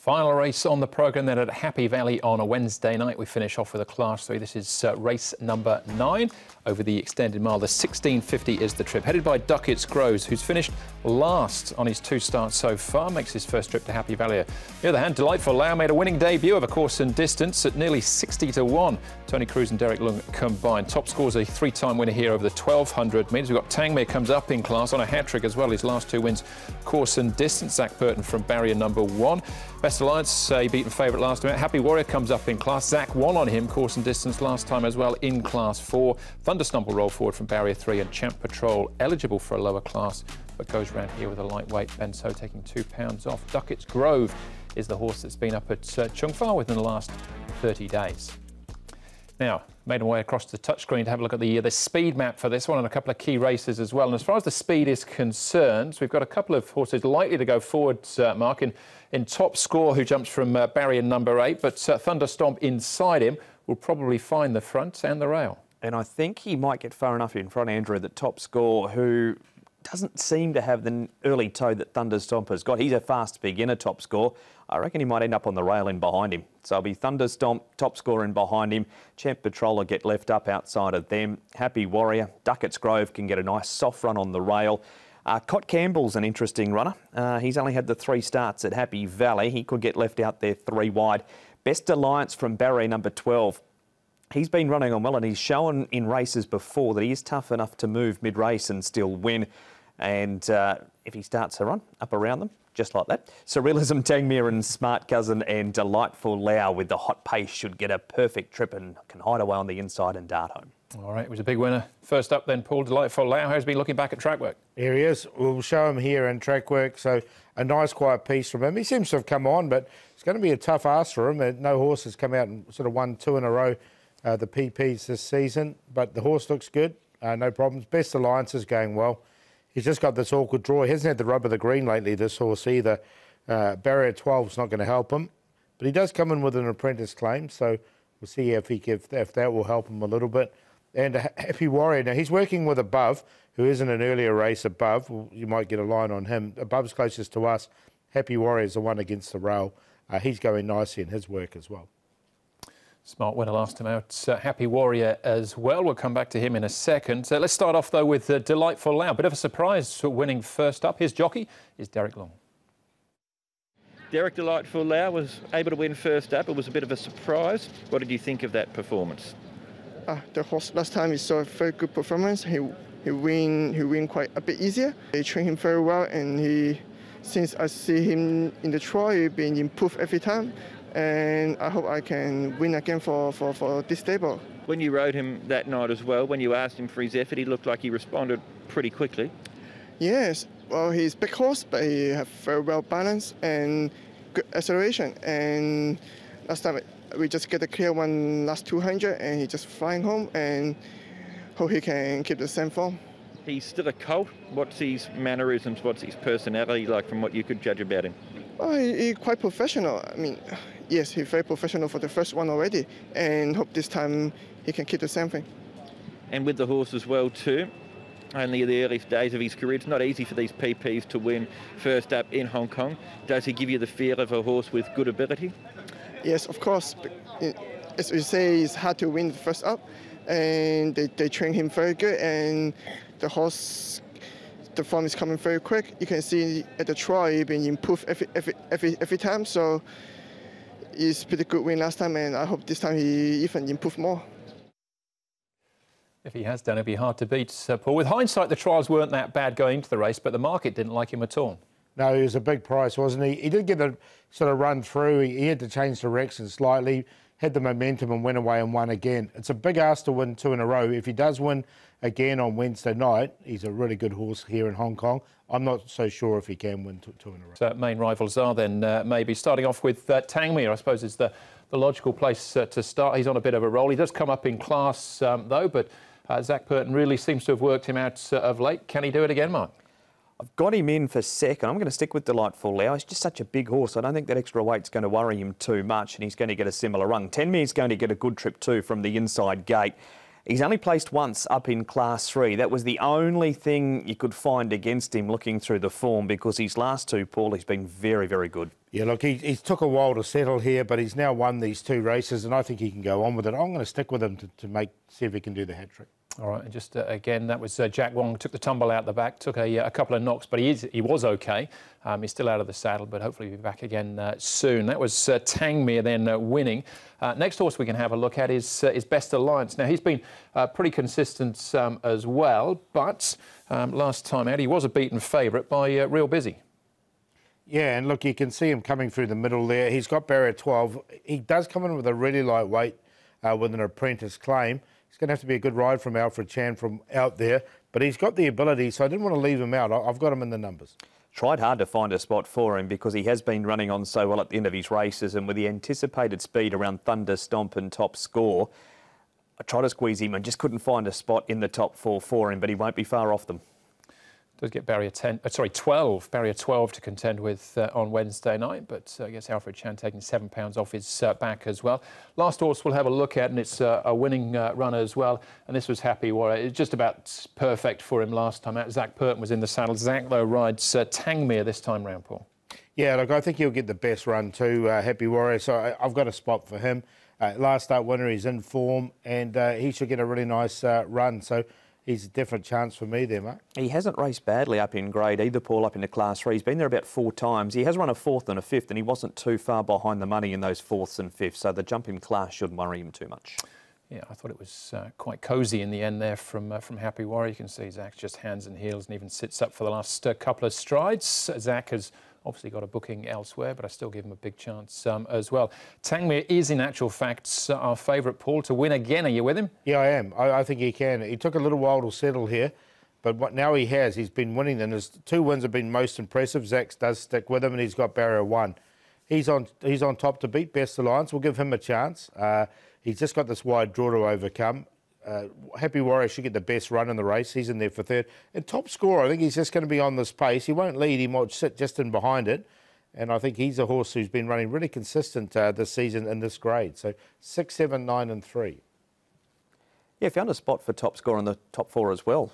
Final race on the programme then at Happy Valley on a Wednesday night. We finish off with a Class 3. This is race number 9 over the extended mile. The 1650 is the trip, headed by Duckett's Groves, who's finished last on his 2 starts so far. Makes his first trip to Happy Valley. On the other hand, Delightful Lau made a winning debut of a course and distance at nearly 60 to 1. Tony Cruz and Derek Lung combined. Top scores a 3-time winner here over the 1200 metres. We've got Tangmere comes up in class on a hat-trick as well. His last 2 wins, course and distance. Zach Burton from barrier number 1. Best Alliance, he beaten favourite last time. Happy Warrior comes up in class. Zach won on him, course and distance last time as well in class 4. Thunderstomp will roll forward from barrier 3, and Champ Patrol eligible for a lower class, but goes round here with a lightweight. Ben So taking £2 off. Duckett's Grove is the horse that's been up at Chung Fa within the last 30 days. Now, made our way across the touchscreen to have a look at the speed map for this one and a couple of key races as well. And as far as the speed is concerned, we've got a couple of horses likely to go forward, Mark, in Top Score, who jumps from barrier number 8, but Thunderstomp inside him will probably find the front and the rail. And I think he might get far enough in front, Andrew, that Top Score, who doesn't seem to have the early toe that Thunderstomp has got. He's a fast beginner, Top Score. I reckon he might end up on the rail in behind him. So it'll be Thunderstomp, Top Score in behind him. Champ Patrol will get left up outside of them. Happy Warrior, Duckett's Grove can get a nice soft run on the rail. Cot Campbell's an interesting runner. He's only had the 3 starts at Happy Valley. He could get left out there 3 wide. Best Alliance from barrier number 12. He's been running on well, and he's shown in races before that he is tough enough to move mid-race and still win. And if he starts a run up around them, just like that, Surrealism, Tangmere and Smart Cousin and Delightful Lau with the hot pace should get a perfect trip and can hide away on the inside and dart home. All right, it was a big winner. First up then, Paul, Delightful Lau has been looking back at track work. Here he is. We'll show him here in track work. So a nice quiet piece from him. He seems to have come on, but it's going to be a tough ask for him. No horse has come out and sort of won 2 in a row, the PPs this season, but the horse looks good. No problems. Best Alliance is going well. He's just got this awkward draw. He hasn't had the rub of the green lately, this horse either. Barrier 12 is not going to help him. But he does come in with an apprentice claim, so we'll see if that will help him a little bit. And Happy Warrior, now he's working with Above, who is in an earlier race. Above, you might get a line on him. Above's closest to us. Happy Warrior is the one against the rail. He's going nicely in his work as well. Smart winner last time out, Happy Warrior as well. We'll come back to him in a second. Let's start off, though, with Delightful Lau. Bit of a surprise winning first up. His jockey is Derek Long. Derek, Delightful Lau was able to win first up. It was a bit of a surprise. What did you think of that performance? The horse last time we saw a very good performance. He win quite a bit easier. They train him very well, and since I see him in the trial, he's been improved every time. And I hope I can win again for this stable. When you rode him that night as well, when you asked him for his effort, he looked like he responded pretty quickly. Yes, well, he's a big horse, but he has very well balanced and good acceleration. And last time we just get a clear one last 200, and he just flying home, and hope he can keep the same form. He's still a colt. What's his mannerisms? What's his personality like from what you could judge about him? Oh, he's quite professional. I mean, yes, he's very professional for the first one already, and hope this time he can keep the same thing. And with the horse as well too, only the early days of his career, it's not easy for these PPs to win first up in Hong Kong. Does he give you the feel of a horse with good ability? Yes, of course. As you say, it's hard to win the first up, and they train him very good, and the horse, the form is coming very quick. You can see at the trial, he's been improved every time. So it's pretty good win last time, and I hope this time he even improve more. If he has done, it'd be hard to beat, Paul. With hindsight, the trials weren't that bad going into the race, but the market didn't like him at all. No, he was a big price, wasn't he? He did get a sort of run through. He had to change direction slightly, had the momentum and went away and won again. It's a big ask to win 2 in a row. If he does win again on Wednesday night, he's a really good horse here in Hong Kong. I'm not so sure if he can win 2 in a row. So main rivals are then maybe starting off with Tangmere, I suppose, is the logical place to start. He's on a bit of a roll. He does come up in class, though, but Zach Burton really seems to have worked him out of late. Can he do it again, Mark? I've got him in for second. I'm going to stick with Delightful Lau. He's just such a big horse. I don't think that extra weight's going to worry him too much, and he's going to get a similar run. Tangmere's going to get a good trip too from the inside gate. He's only placed once up in Class 3. That was the only thing you could find against him looking through the form, because his last two, Paul, he's been very, very good. Yeah, look, he took a while to settle here, but he's now won these 2 races, and I think he can go on with it. I'm going to stick with him to see if he can do the hat-trick. All right, and just again, that was Jack Wong, took the tumble out the back, took a couple of knocks, but he was okay. He's still out of the saddle, but hopefully he'll be back again soon. That was Tangmere then winning. Next horse we can have a look at is Best Alliance. Now, he's been pretty consistent as well, but last time out he was a beaten favourite by Real Busy. Yeah, and look, you can see him coming through the middle there. He's got barrier 12. He does come in with a really light weight with an apprentice claim. It's going to have to be a good ride from Alfred Chan from out there, but he's got the ability, so I didn't want to leave him out. I've got him in the numbers. Tried hard to find a spot for him because he has been running on so well at the end of his races, and with the anticipated speed around Thunder Stomp and Top Score, I tried to squeeze him and just couldn't find a spot in the top 4 for him, but he won't be far off them. Does get barrier 12 to contend with on Wednesday night, but I guess Alfred Chan taking £7 off his back as well. Last horse we'll have a look at, and it's a winning runner as well, and this was Happy Warrior. It's just about perfect for him last time out. Zach Purton was in the saddle. Zach, though, rides Tangmere this time round, Paul. Yeah, look, I think he'll get the best run too, Happy Warrior, so I've got a spot for him. Last start winner, he's in form, and he should get a really nice run, so he's a different chance for me there, mate. He hasn't raced badly up in grade either, Paul, up into Class 3. He's been there about 4 times. He has run a 4th and a 5th, and he wasn't too far behind the money in those 4ths and 5ths, so the jump in class shouldn't worry him too much. Yeah, I thought it was quite cosy in the end there from Happy Warrior. You can see Zach just hands and heels and even sits up for the last couple of strides. Zach has obviously got a booking elsewhere, but I still give him a big chance as well. Tangmere is, in actual fact, our favourite, Paul, to win again. Are you with him? Yeah, I am. I think he can. He took a little while to settle here, but now he has. He's been winning, and his 2 wins have been most impressive. Zach does stick with him, and he's got barrier 1. He's on top to beat Best Alliance. We'll give him a chance. He's just got this wide draw to overcome. Happy Warrior should get the best run in the race. He's in there for 3rd. And Top Score, I think he's just going to be on this pace. He won't lead. He might sit just in behind it. And I think he's a horse who's been running really consistent this season in this grade. So 6, 7, 9 and 3. Yeah, found a spot for Top Score in the top 4 as well.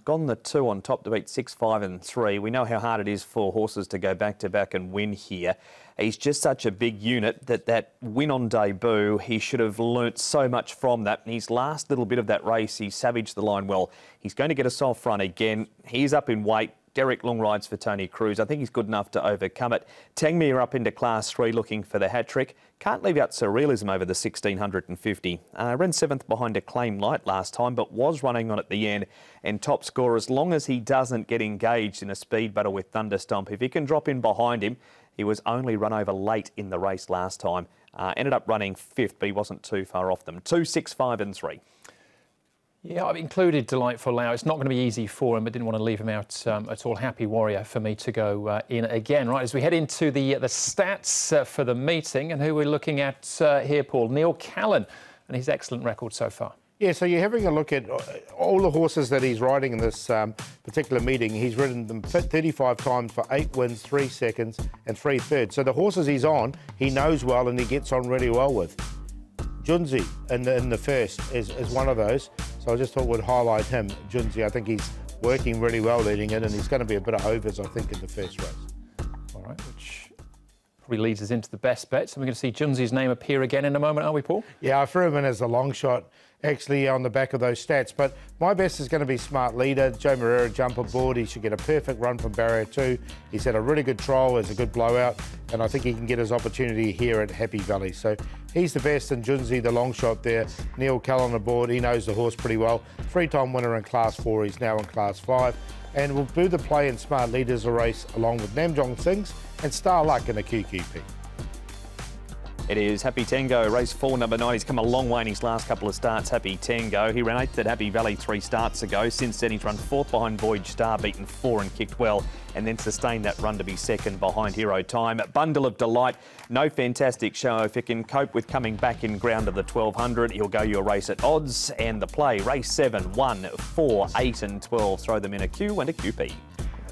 Gone the 2 on top to beat 6, 5 and 3. We know how hard it is for horses to go back-to-back and win here. He's just such a big unit that win on debut, he should have learnt so much from that. In his last little bit of that race, he savaged the line well. He's going to get a soft run again. He's up in weight. Derek long rides for Tony Cruz. I think he's good enough to overcome it. Tangmere up into Class 3 looking for the hat-trick. Can't leave out Surrealism over the 1650. Ran 7th behind Acclaim Light last time, but was running on at the end. And Top Score, as long as he doesn't get engaged in a speed battle with Thunderstomp, if he can drop in behind him, he was only run over late in the race last time. Ended up running 5th, but he wasn't too far off them. 2, 6, 5 and 3. Yeah, I've included Delightful Lau. It's not going to be easy for him, but didn't want to leave him out at all. Happy Warrior for me to go in again. Right, as we head into the stats for the meeting, and who we're looking at here, Paul, Neil Callan, and his excellent record so far. Yeah, so you're having a look at all the horses that he's riding in this particular meeting. He's ridden them 35 times for 8 wins, 3 seconds and 3 thirds. So the horses he's on, he knows well and he gets on really well with. Junzi in the first is one of those. So I just thought we'd highlight him, Junzi. I think he's working really well leading it, and he's going to be a bit of overs, I think, in the first race. All right, which probably leads us into the best bets. And we're going to see Junzi's name appear again in a moment, are we, Paul? Yeah, I threw him in as a long shot, actually, on the back of those stats. But my best is going to be Smart Leader. Joe Moreira jump aboard. He should get a perfect run from barrier 2. He's had a really good trial. It's a good blowout. And I think he can get his opportunity here at Happy Valley. So he's the best, and Junzi, the long shot there. Neil Callan aboard. He knows the horse pretty well. 3-time winner in Class 4. He's now in Class 5. And we'll do the play in Smart Leaders a race along with Namjong Singhs and Star Luck in a QQP. It is Happy Tango, race 4, number 9. He's come a long way in his last couple of starts, Happy Tango. He ran 8th at Happy Valley 3 starts ago. Since then, he's run 4th behind Voyage Star, beaten 4 and kicked well, and then sustained that run to be 2nd behind Hero Time. Bundle of Delight, no fantastic show. If he can cope with coming back in ground of the 1200, he'll go your race at odds. And the play, race 7, 1, 4, 8 and 12. Throw them in a Q and a QP.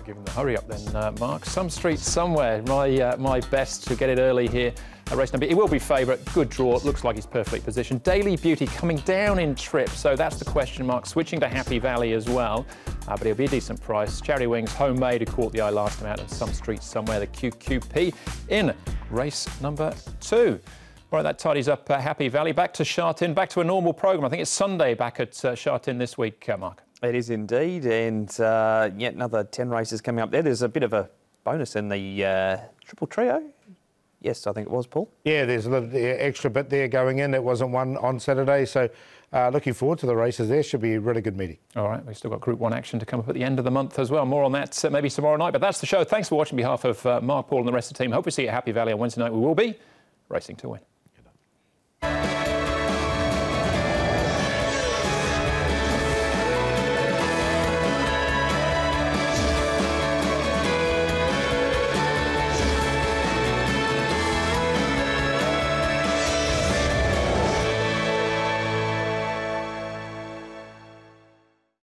for giving the hurry up then, Mark. Some Street Somewhere, my best to get it early here. Race number, it will be favourite, good draw, looks like he's perfectly positioned. Daily Beauty coming down in trip, so that's the question mark. Switching to Happy Valley as well, but he'll be a decent price. Charity Wings, Homemade, who caught the eye last time out, and Some Street Somewhere, the QQP in race number 2. All right, that tidies up Happy Valley. Back to Sha Tin, back to a normal programme. I think it's Sunday back at Sha Tin this week, Mark. It is indeed, and yet another 10 races coming up there. There's a bit of a bonus in the Triple Trio. Yes, I think it was, Paul. Yeah, there's a little extra bit there going in. It wasn't one on Saturday, so looking forward to the races there. Should be a really good meeting. All right, we've still got Group 1 action to come up at the end of the month as well. More on that maybe tomorrow night, but that's the show. Thanks for watching on behalf of Mark, Paul and the rest of the team. Hope we see you at Happy Valley on Wednesday night. We will be racing to win.